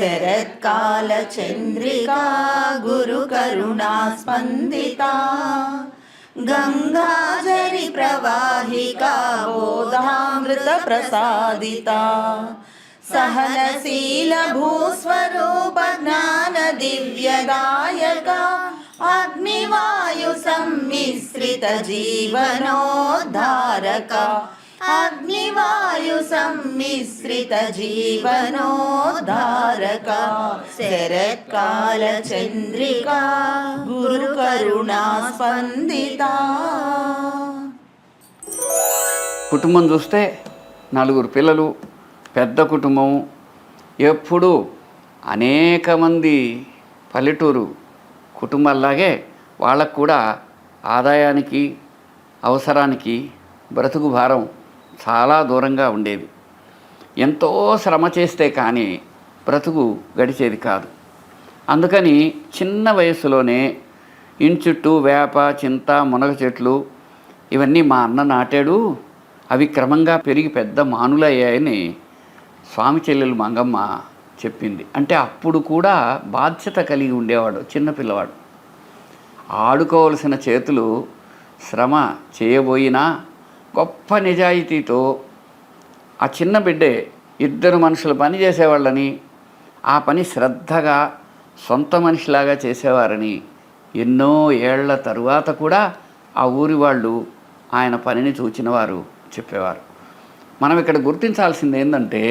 శరత్కాల చంద్రికా గురు కరుణా స్పందితా గంగాజరి ప్రవాహికా బోధామృత ప్రసాదితా సహనశీల భూస్వరూప జ్ఞాన దివ్యదాయకా అగ్నివాయు సమ్మిశ్రిత జీవనోద్ధారకా అగ్నివాయు సమ్మిశ్రిత జీవనోద్ధారకా శరత్కాల చంద్రికా గురు కరుణా స్పందితా. కుటుంబం చూస్తే 4 పిల్లలు, పెద్ద కుటుంబం. ఎప్పుడు అనేక మంది పల్లెటూరు కుటుంబాల్లాగే వాళ్ళకు కూడా ఆదాయానికి అవసరానికి బ్రతుకు భారం చాలా దూరంగా ఉండేది. ఎంతో శ్రమ చేస్తే కానీ బ్రతుకు గడిచేది కాదు. అందుకని చిన్న వయసులోనే ఇంటి చుట్టూ వేప, చింత, మునగ చెట్లు ఇవన్నీ మా అన్న నాటాడు. అవి క్రమంగా పెరిగి పెద్ద మానులయ్యాయని స్వామి చెల్లెలు మంగమ్మ చెప్పింది. అంటే అప్పుడు కూడా బాధ్యత కలిగి ఉండేవాడు చిన్నపిల్లవాడు. ఆడుకోవలసిన చేతులు శ్రమ చేయబోయినా గొప్ప నిజాయితీతో ఆ చిన్న బిడ్డే 2 మనుషులు పని చేసేవాళ్ళని, ఆ పని శ్రద్ధగా సొంత మనిషిలాగా చేసేవారని ఎన్నో ఏళ్ల తరువాత కూడా ఆ ఊరి వాళ్ళు ఆయన పనిని చూచిన వారు చెప్పేవారు. మనం ఇక్కడ గుర్తించాల్సింది ఏంటంటే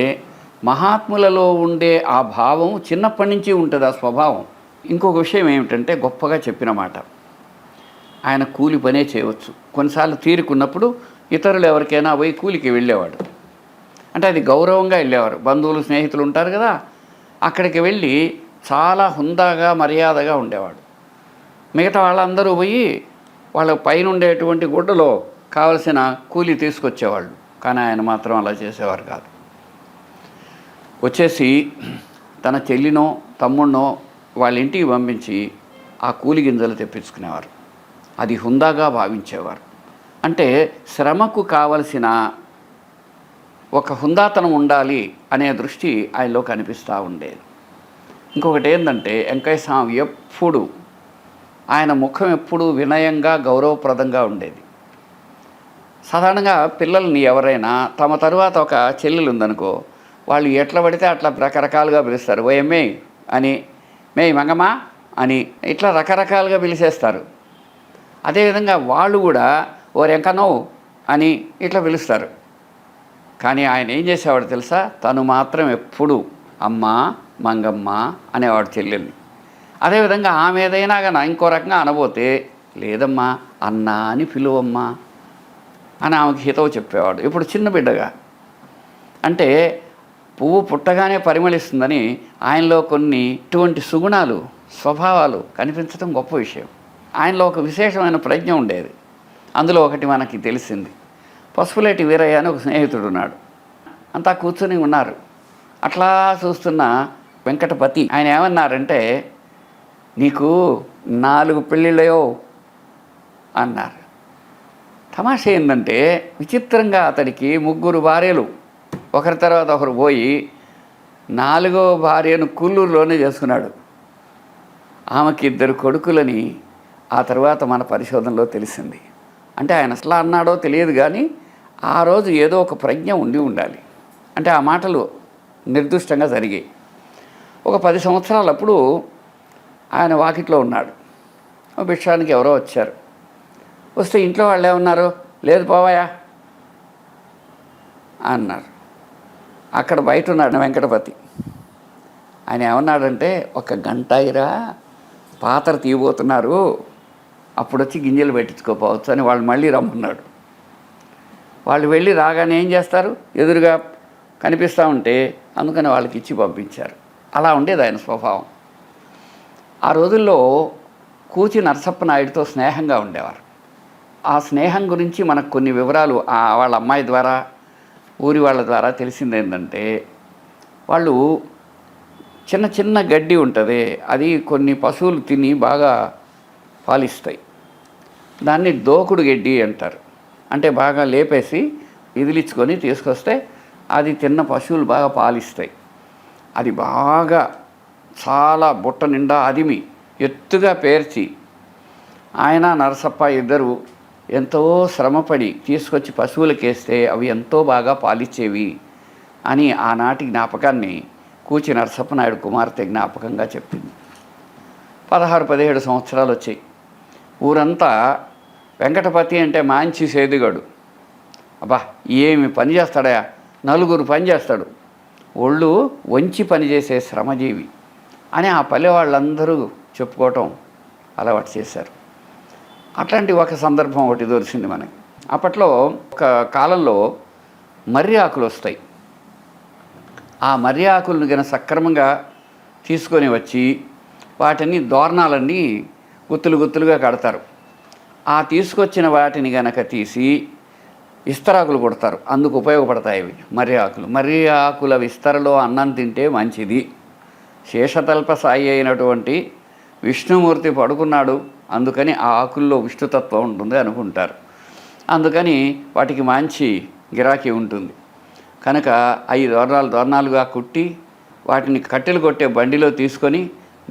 మహాత్ములలో ఉండే ఆ భావం చిన్నప్పటి నుంచి ఉంటుంది, ఆ స్వభావం. ఇంకొక విషయం ఏమిటంటే గొప్పగా చెప్పిన మాట, ఆయన కూలి పనే చేయవచ్చు. కొన్నిసార్లు తీరుకున్నప్పుడు ఇతరులు ఎవరికైనా పోయి కూలికి వెళ్ళేవాడు. అంటే అది గౌరవంగా వెళ్ళేవారు. బంధువులు, స్నేహితులు ఉంటారు కదా, అక్కడికి వెళ్ళి చాలా హుందాగా మర్యాదగా ఉండేవాడు. మిగతా వాళ్ళందరూ పోయి వాళ్ళ పైన ఉండేటువంటి గుడ్డలో కావలసిన కూలి తీసుకొచ్చేవాళ్ళు. కానీ ఆయన మాత్రం అలా చేసేవారు కాదు. వచ్చేసి తన చెల్లినో తమ్ముడినో వాళ్ళ ఇంటికి పంపించి ఆ కూలి గింజలు తెప్పించుకునేవారు. అది హుందాగా భావించేవారు. అంటే శ్రమకు కావలసిన ఒక హుందాతనం ఉండాలి అనే దృష్టి ఆయనలో కనిపిస్తూ ఉండేది. ఇంకొకటి ఏంటంటే వెంకయ్య స్వామి ఎప్పుడు ఆయన ముఖం ఎప్పుడు వినయంగా గౌరవప్రదంగా ఉండేది. సాధారణంగా పిల్లల్ని ఎవరైనా తమ తరువాత ఒక చెల్లెలు ఉందనుకో, వాళ్ళు ఎట్లా పడితే అట్లా రకరకాలుగా పిలుస్తారు. ఓ ఎమ్మే అని, మే మంగమ్మ అని, ఇట్లా రకరకాలుగా పిలిచేస్తారు. అదేవిధంగా వాళ్ళు కూడా ఓ రెంకనో అని ఇట్లా పిలుస్తారు. కానీ ఆయన ఏం చేసేవాడు తెలుసా? తను మాత్రం ఎప్పుడు అమ్మ, మంగమ్మ అనేవాడు చెల్లెల్ని. అదేవిధంగా ఆమె ఏదైనా కానీ ఇంకో రకంగా అనబోతే, లేదమ్మా అన్న అని పిలువమ్మా అని ఆమెకి హితవు చెప్పేవాడు. ఇప్పుడు చిన్న బిడ్డగా, అంటే పువ్వు పుట్టగానే పరిమళిస్తుందని ఆయనలో కొన్ని ఇటువంటి సుగుణాలు, స్వభావాలు కనిపించడం గొప్ప విషయం. ఆయనలో ఒక విశేషమైన ప్రజ్ఞ ఉండేది. అందులో ఒకటి మనకి తెలిసింది. పసుపులేటి వీరయ్య అని ఒక స్నేహితుడు ఉన్నాడు. అంతా కూర్చొని ఉన్నారు. అట్లా చూస్తున్న వెంకటపతి ఆయన ఏమన్నారంటే, నీకు 4 పెళ్ళిళ్ళయో అన్నారు. తమాషా ఏంటంటే విచిత్రంగా అతడికి 3 భార్యలు ఒకరి తర్వాత ఒకరు పోయి 4వ భార్యను కుల్లూరులోనే చేసుకున్నాడు. ఆమెకి 2 కొడుకులని ఆ తర్వాత మన పరిశోధనలో తెలిసింది. అంటే ఆయన అసలు అన్నాడో తెలియదు కానీ ఆ రోజు ఏదో ఒక ప్రజ్ఞ ఉండి ఉండాలి. అంటే ఆ మాటలు నిర్దిష్టంగా జరిగాయి. ఒక 10 సంవత్సరాలప్పుడు ఆయన వాకిట్లో ఉన్నాడు. భిక్షానికి ఎవరో వచ్చారు. వస్తే ఇంట్లో వాళ్ళు ఏమన్నారు, లేదు పోవాయా అన్నారు. అక్కడ బయట ఉన్నాడు వెంకటపతి. ఆయన ఏమన్నాడంటే, 1 గంట అయిరా పాత్ర తీయబోతున్నారు, అప్పుడు వచ్చి గింజలు పెట్టించుకోపోవచ్చు అని వాళ్ళు మళ్ళీ రమ్మన్నాడు. వాళ్ళు వెళ్ళి రాగానే ఏం చేస్తారు, ఎదురుగా కనిపిస్తూ ఉంటే అందుకని వాళ్ళకి ఇచ్చి పంపించారు. అలా ఉండేది ఆయన స్వభావం. ఆ రోజుల్లో కూచి నరసప్ప నాయుడితో స్నేహంగా ఉండేవారు. ఆ స్నేహం గురించి మనకు కొన్ని వివరాలు వాళ్ళ అమ్మాయి ద్వారా, ఊరి వాళ్ళ ద్వారా తెలిసింది ఏంటంటే, వాళ్ళు చిన్న చిన్న గడ్డి ఉంటుంది, అది కొన్ని పశువులు తిని బాగా పాలిస్తాయి. దాన్ని దోకుడు గడ్డి అంటారు. అంటే బాగా లేపేసి ఇదిలించుకొని తీసుకొస్తే అది తిన్న పశువులు బాగా పాలిస్తాయి. అది బాగా చాలా బుట్ట నిండా అదిమి ఎత్తుగా పేర్చి ఆయన నరసప్ప ఇద్దరు ఎంతో శ్రమపడి తీసుకొచ్చి పశువులకేస్తే అవి ఎంతో బాగా పాలిచ్చేవి అని ఆనాటి జ్ఞాపకాన్ని కూచి నరసప్ప నాయుడు కుమార్తె జ్ఞాపకంగా చెప్పింది. 16-17 సంవత్సరాలు వచ్చాయి. ఊరంతా వెంకటపతి అంటే మంచి సేదుగాడు, అబ్బా ఏమి పని చేస్తాడా, 4 పని చేస్తాడు, ఒళ్ళు వంచి పనిచేసే శ్రమజీవి అని ఆ పల్లె వాళ్ళందరూ చెప్పుకోవటం అలవాటు చేశారు. అట్లాంటి ఒక సందర్భం ఒకటి దొరికింది మనకి. అప్పట్లో ఒక కాలంలో మర్రి ఆకులు వస్తాయి. ఆ మర్రి ఆకులను గన సక్రమంగా తీసుకొని వచ్చి వాటిని దోరణాలన్నీ గుత్తులుగా కడతారు. ఆ తీసుకొచ్చిన వాటిని గనక తీసి విస్తరాకులు కొడతారు. అందుకు ఉపయోగపడతాయి ఇవి మర్రి ఆకుల విస్తరలో అన్నం తింటే మంచిది. శేషతల్ప సాయి అయినటువంటి విష్ణుమూర్తి పడుకున్నాడు, అందుకని ఆ ఆకుల్లో విష్ణుతత్వం ఉంటుంది అనుకుంటారు. అందుకని వాటికి మంచి గిరాకీ ఉంటుంది కనుక 5 దోరణాలుగా కుట్టి వాటిని కట్టెలు కొట్టే బండిలో తీసుకొని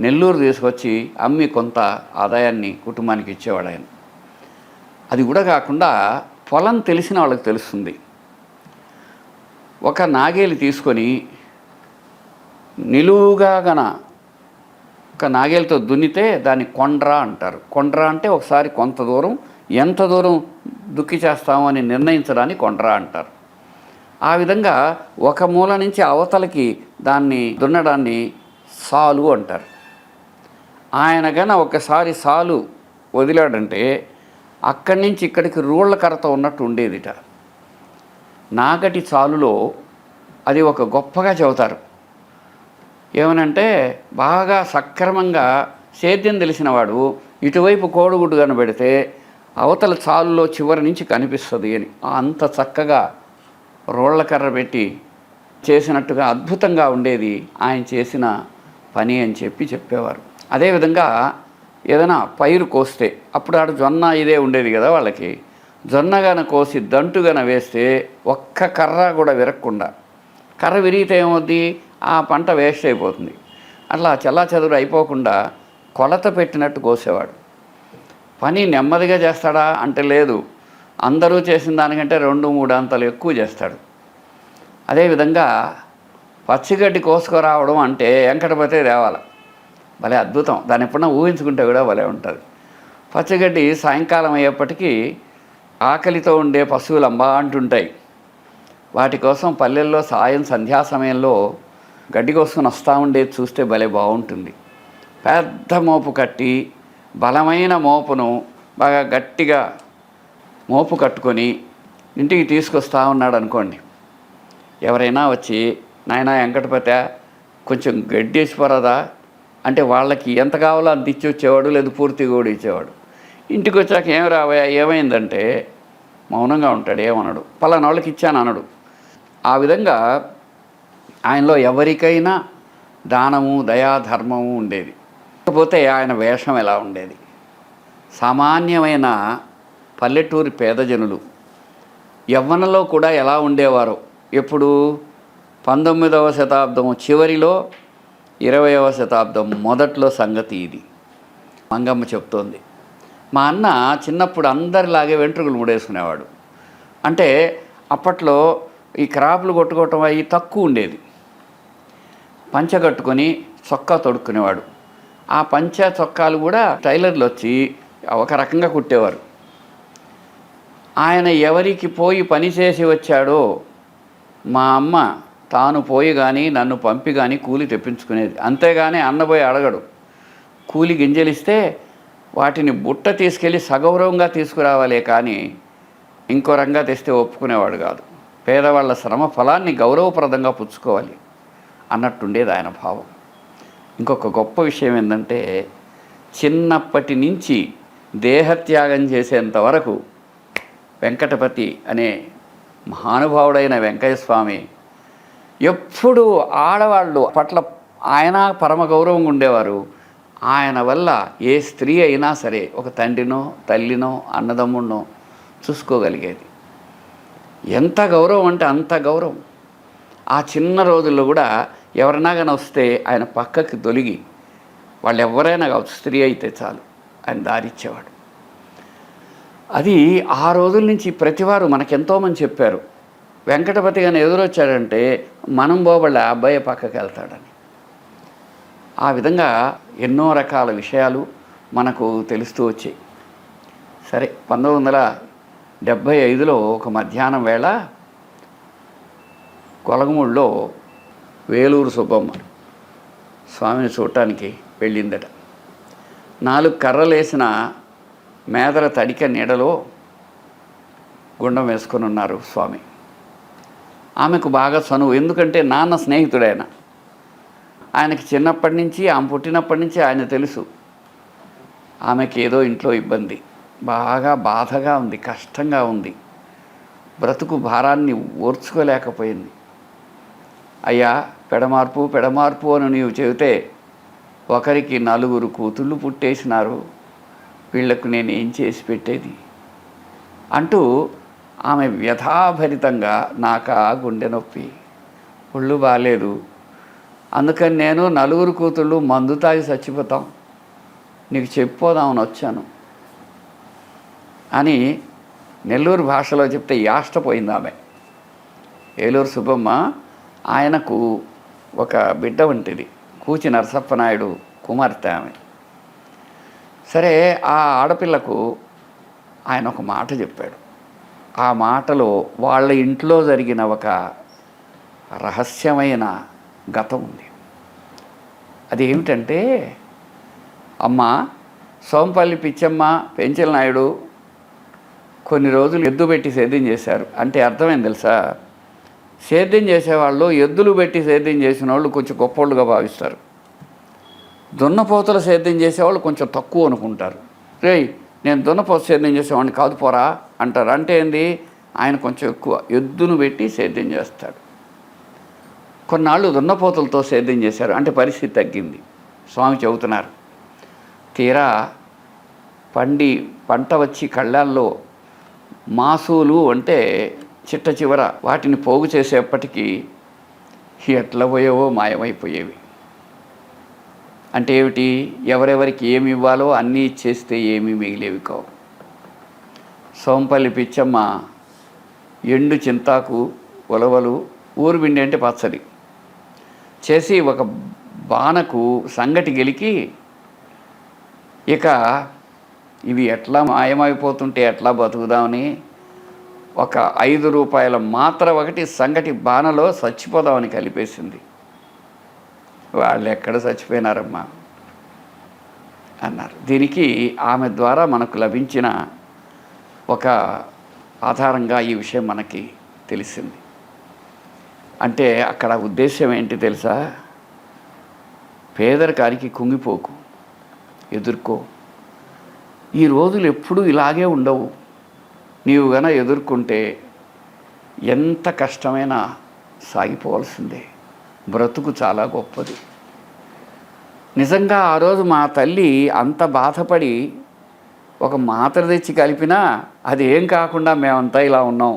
నెల్లూరు తీసుకొచ్చి అమ్మి కొంత ఆదాయాన్ని కుటుంబానికి ఇచ్చేవాడు ఆయన. అది కూడా కాకుండా పొలం తెలిసిన వాళ్ళకి తెలుస్తుంది. ఒక నాగేలు తీసుకొని నిలువుగా ఒక నాగేలతో దున్నితే దాన్ని కొండ్రా అంటారు. కొండ్రా అంటే ఒకసారి కొంత దూరం ఎంత దూరం దుక్కి చేస్తామో అని నిర్ణయించడాన్ని కొండ్రా అంటారు. ఆ విధంగా ఒక మూల నుంచి అవతలకి దాన్ని దున్నడాన్ని సాలు అంటారు. ఆయన ఒకసారి సాలు వదిలాడంటే అక్కడి నుంచి ఇక్కడికి రూళ్ళ కరత ఉన్నట్టు ఉండేదిట. నాగటి చాలులో అది ఒక గొప్పగా చెబుతారు. ఏమనంటే బాగా సక్రమంగా సేద్యం తెలిసినవాడు ఇటువైపు కోడిగుడ్డు కనబెడితే అవతల చాలులో చివరి నుంచి కనిపిస్తుంది అని అంత చక్కగా రోళ్ల కర్ర పెట్టి చేసినట్టుగా అద్భుతంగా ఉండేది ఆయన చేసిన పని అని చెప్పేవారు. అదేవిధంగా ఏదైనా పైరు కోస్తే అప్పుడు ఆడ జొన్న ఇదే ఉండేది కదా వాళ్ళకి. జొన్నగాన కోసి దంటుగాన వేస్తే ఒక్క కర్ర కూడా విరగకుండా, కర్ర విరిగితే ఏమవుద్ది, ఆ పంట వేస్ట్ అయిపోతుంది. అట్లా చెల్లాచెదురు అయిపోకుండా కొలత పెట్టినట్టు కోసేవాడు. పని నెమ్మదిగా చేస్తాడా అంటే లేదు, అందరూ చేసిన దానికంటే 2-3 అంతలు ఎక్కువ చేస్తాడు. అదేవిధంగా పచ్చిగడ్డి కోసుకురావడం అంటే వెంకటపతే తేవాలి. భలే అద్భుతం. దాన్ని ఎప్పుడన్నా ఊహించుకుంటే కూడా భలే ఉంటుంది. పచ్చిగడ్డి సాయంకాలం అయ్యేప్పటికీ ఆకలితో ఉండే పశువులు అంబా అంటుంటాయి. వాటి కోసం పల్లెల్లో సంధ్యా సమయంలో గడ్డి కోసం వస్తూ ఉండేది చూస్తే భలే బాగుంటుంది. పెద్ద మోపు కట్టి బలమైన మోపును బాగా గట్టిగా మోపు కట్టుకొని ఇంటికి తీసుకొస్తా ఉన్నాడు అనుకోండి. ఎవరైనా వచ్చి నాయనా వెంకటపతి కొంచెం గడ్డి వేసిపోరాదా అంటే వాళ్ళకి ఎంత కావాలో అంత ఇచ్చి వచ్చేవాడు, లేదు పూర్తిగా కూడా ఇచ్చేవాడు. ఇంటికి వచ్చాక ఏం రావా ఏమైందంటే మౌనంగా ఉంటాడు, ఏమనడు, పలానా వాళ్ళకి ఇచ్చాను అనడు. ఆ విధంగా ఆయనలో ఎవరికైనా దానము దయా ధర్మము ఉండేది. కాకపోతే ఆయన వేషం ఎలా ఉండేది, సామాన్యమైన పల్లెటూరి పేదజనులు యవ్వనలో కూడా ఎలా ఉండేవారో. ఎప్పుడు 19వ శతాబ్దం చివరిలో 20వ శతాబ్దం మొదట్లో సంగతి ఇది. మంగమ్మ చెప్తోంది. మా అన్న చిన్నప్పుడు అందరిలాగే వెంట్రుకలు ముడేసుకునేవాడు. అంటే అప్పట్లో ఈ క్రాపులు కొట్టుకోవటం అవి తక్కువ ఉండేది. పంచ కట్టుకొని చొక్కా తొడుక్కునేవాడు. ఆ పంచ చొక్కాలు కూడా టైలర్లు వచ్చి ఒక రకంగా కుట్టేవారు. ఆయన ఎవరికి పోయి పని చేసి వచ్చాడో మా అమ్మ తాను పోయి కానీ నన్ను పంపి కానీ కూలి తెప్పించుకునేది. అంతేగాని అన్నపోయి అడగడు. కూలి గింజలిస్తే వాటిని బుట్ట తీసుకెళ్ళి సగౌరవంగా తీసుకురావాలే కానీ ఇంకో రంగా తెస్తే ఒప్పుకునేవాడు కాదు. పేదవాళ్ళ శ్రమ ఫలాన్ని గౌరవప్రదంగా పుచ్చుకోవాలి అన్నట్టుండేది ఆయన భావం. ఇంకొక గొప్ప విషయం ఏంటంటే చిన్నప్పటి నుంచి దేహత్యాగం చేసేంత వరకు వెంకటపతి అనే మహానుభావుడైన వెంకయ్య స్వామి ఎప్పుడు ఆడవాళ్ళు పట్ల ఆయన పరమ గౌరవంగా ఉండేవారు. ఆయన వల్ల ఏ స్త్రీ అయినా సరే ఒక తండ్రినో తల్లినో అన్నదమ్ముడినో చూసుకోగలిగేది. ఎంత గౌరవం అంటే అంత గౌరవం. ఆ చిన్న రోజుల్లో కూడా ఎవరైనా కానీ వస్తే ఆయన పక్కకి తొలిగి వాళ్ళు ఎవరైనా కావచ్చు, స్త్రీ అయితే చాలు ఆయన దారిచ్చేవాడు. అది ఆ రోజుల నుంచి ప్రతివారు మనకెంతోమంది చెప్పారు, వెంకటపతి గారిని ఎదురొచ్చాడంటే మనం పోబళ్ళ అబ్బాయి పక్కకి వెళ్తాడని. ఆ విధంగా ఎన్నో రకాల విషయాలు మనకు తెలుస్తూ వచ్చాయి. సరే, 1975లో ఒక మధ్యాహ్నం వేళ కొలగమూడిలో వేలూరు సుబ్బమ్మ స్వామిని చూడటానికి వెళ్ళిందట. 4 కర్రలేసిన మేదర తడిక నీడలో గుండం వేసుకొని ఉన్నారు స్వామి. ఆమెకు బాగా చనువు, ఎందుకంటే నాన్న స్నేహితుడైన ఆయనకి చిన్నప్పటి నుంచి, ఆమె పుట్టినప్పటి నుంచి ఆయన తెలుసు. ఆమెకి ఏదో ఇంట్లో ఇబ్బంది, బాగా బాధగా ఉంది, కష్టంగా ఉంది, బ్రతుకు భారాన్ని ఓర్చుకోలేకపోయింది. అయ్యా, పెడమార్పు అని నీవు చెబితే ఒకరికి 4 కూతుళ్ళు పుట్టేసినారు, వీళ్లకు నేను ఏం చేసి పెట్టేది అంటూ ఆమె వ్యథాభరితంగా నాకా గుండె నొప్పి, ఒళ్ళు బాగాలేదు, అందుకని నేను 4 కూతుళ్ళు మందు తాగి చచ్చిపోతాం, నీకు చెప్పిపోదామని వచ్చాను అని నెల్లూరు భాషలో చెప్తే యాష్టపోయింది ఆమె. ఏలూరు సుబ్బమ్మ ఆయనకు ఒక బిడ్డ వంటిది, కూచి నరసప్పనాయుడు కుమార్తె ఆమె. సరే, ఆ ఆడపిల్లకు ఆయన ఒక మాట చెప్పాడు. ఆ మాటలో వాళ్ళ ఇంట్లో జరిగిన ఒక రహస్యమైన గతం ఉంది. అదేమిటంటే, అమ్మ సోంపల్లి పిచ్చమ్మ, పెంచల నాయుడు కొన్ని రోజులు ఎద్దు పెట్టి సేద్యం చేశారు. అంటే అర్థమైంది తెలుసా? సేద్యం చేసేవాళ్ళు ఎద్దులు పెట్టి సేద్యం చేసిన వాళ్ళు కొంచెం గొప్పోళ్ళుగా భావిస్తారు. దున్నపోతల సేద్యం చేసేవాళ్ళు కొంచెం తక్కువ అనుకుంటారు. రేయ్, నేను దున్నపోత సేద్యం చేసేవాడిని కాదు పోరా అంటారు. అంటే ఏంది, ఆయన కొంచెం ఎక్కువ ఎద్దును పెట్టి సేద్యం చేస్తాడు. కొన్నాళ్ళు దున్నపోతలతో సేద్యం చేశారు, అంటే పరిస్థితి తగ్గింది. స్వామి చెబుతున్నారు, తీరా పంట వచ్చి కళ్ళాల్లో మాసూలు అంటే చిట్ట చివర వాటిని పోగు చేసేప్పటికీ ఎట్లా పోయేవో మాయమైపోయేవి. అంటే ఏమిటి, ఎవరెవరికి ఏమి ఇవ్వాలో అన్నీ ఇచ్చేస్తే ఏమీ మిగిలేవి కావు. సోంపల్లి పిచ్చమ్మ ఎండు చింతాకు, ఉలవలు, ఊరుబిండి అంటే పచ్చడి చేసి ఒక బాణకు సంగటి గెలికి, ఇక ఇవి ఎట్లా మాయమైపోతుంటే ఎట్లా బతుకుదామని ఒక 5 రూపాయల మాత్ర ఒకటి సంగటి బాణలో చచ్చిపోదామని కలిపేసింది. వాళ్ళు ఎక్కడ చచ్చిపోయినారమ్మా అన్నారు. దీనికి ఆమె ద్వారా మనకు లభించిన ఒక ఆధారంగా ఈ విషయం మనకి తెలిసింది. అంటే అక్కడ ఉద్దేశం ఏంటి తెలుసా? పేదరికానికి కుంగిపోకు, ఎదుర్కో. ఈ రోజులు ఎప్పుడూ ఇలాగే ఉండవు. నీవు గన ఎదుర్కొంటే ఎంత కష్టమైనా సాగిపోవాల్సిందే. బ్రతుకు చాలా గొప్పది. నిజంగా ఆ రోజు మా తల్లి అంత బాధపడి ఒక మాత్ర తెచ్చి కలిపినా అది ఏం కాకుండా మేమంతా ఇలా ఉన్నాం,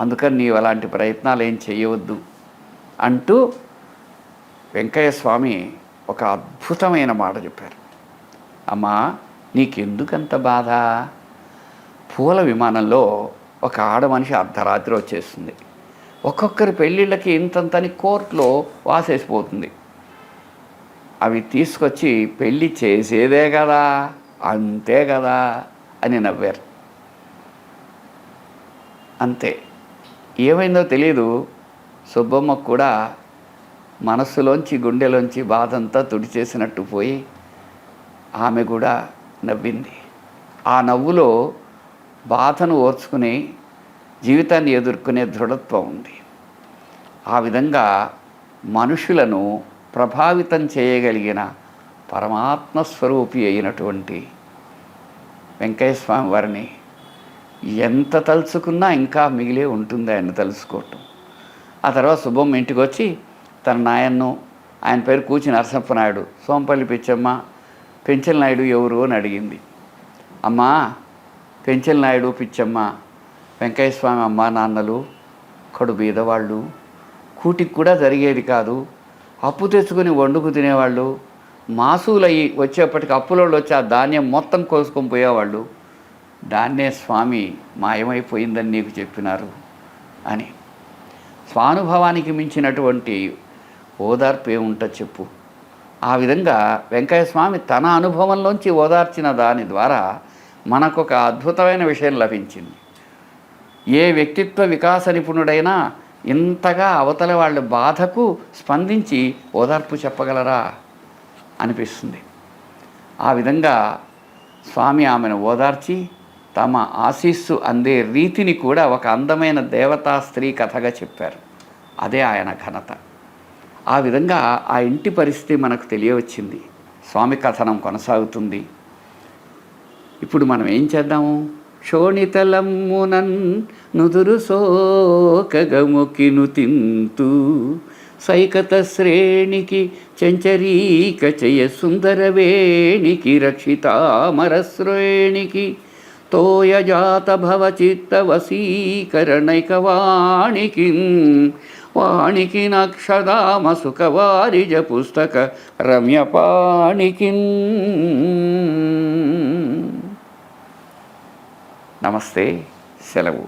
అందుకని నీవు అలాంటి ప్రయత్నాలు ఏం చేయవద్దు అంటూ వెంకయ్య స్వామి ఒక అద్భుతమైన మాట చెప్పారు. అమ్మా, నీకెందుకంత బాధ? పూల విమానంలో ఒక ఆడ మనిషి అర్ధరాత్రి వచ్చేస్తుంది. ఒక్కొక్కరి పెళ్ళిళ్ళకి ఇంతంతని కోర్టులో వాసేసిపోతుంది. అవి తీసుకొచ్చి పెళ్ళి చేసేదే కదా, అంతే కదా అని నవ్వారు. అంతే, ఏమైందో తెలియదు. సుబ్బమ్మకు కూడా మనస్సులోంచి, గుండెలోంచి బాధంతా తుడిచేసినట్టు పోయి ఆమె కూడా నవ్వింది. ఆ నవ్వులో బాధను ఓర్చుకుని జీవితాన్ని ఎదుర్కొనే దృఢత్వం ఉంది. ఆ విధంగా మనుషులను ప్రభావితం చేయగలిగిన పరమాత్మ స్వరూపి అయినటువంటి వెంకయ్య స్వామి వారిని ఎంత తలుచుకున్నా ఇంకా మిగిలే ఉంటుంది ఆయన తలుచుకోవటం. ఆ తర్వాత సుబ్బమ్మ ఇంటికి వచ్చి తన నాయన్ను, ఆయన పేరు కూచి నరసప్పనాయుడు, సోంపల్లి పిచ్చమ్మ, పెంచల నాయుడు ఎవరు అని అడిగింది. అమ్మా, పెంచల నాయుడు, పిచ్చమ్మ, వెంకయ్య స్వామి అమ్మా నాన్నలు కడు బీదవాళ్ళు, కూటికి కూడా జరిగేది కాదు. అప్పు తెచ్చుకొని వండుకు తినేవాళ్ళు. మాసులయ్యి వచ్చేప్పటికి అప్పులోళ్ళు వచ్చి ఆ ధాన్యం మొత్తం కోసుకొని పోయేవాళ్ళు. దాన్నే స్వామి మాయమైపోయిందని నీకు చెప్పినారు అని. స్వానుభవానికి మించినటువంటి ఓదార్పు ఏముంటుంది చెప్పు. ఆ విధంగా వెంకయ్య స్వామి తన అనుభవంలోంచి ఓదార్చిన దాని ద్వారా మనకొక అద్భుతమైన విషయం లభించింది. ఏ వ్యక్తిత్వ వికాస నిపుణుడైనా ఇంతగా అవతల వాళ్ళ బాధకు స్పందించి ఓదార్పు చెప్పగలరా అనిపిస్తుంది. ఆ విధంగా స్వామి ఆమెను ఓదార్చి తమ ఆశీస్సు అందే రీతిని కూడా ఒక అందమైన దేవతా స్త్రీ కథగా చెప్పారు. అదే ఆయన ఘనత. ఆ విధంగా ఆ ఇంటి పరిస్థితి మనకు తెలియవచ్చింది. స్వామి కథనం కొనసాగుతుంది. ఇప్పుడు మనం ఏం చేద్దాము? శోణితలమ్మునన్ నుదురు సోకగముకిను తింతూ సైకత శ్రేణికి చంచరీక చయ సుందరవేణికి రక్షితామరశ్రేణికి తోయజాత భవచిత్త వశీకరణైకవాణికి వాణికి నక్షదామ సుఖవారిజ పుస్తక రమ్యపాణికి. నమస్తే, సెలవు.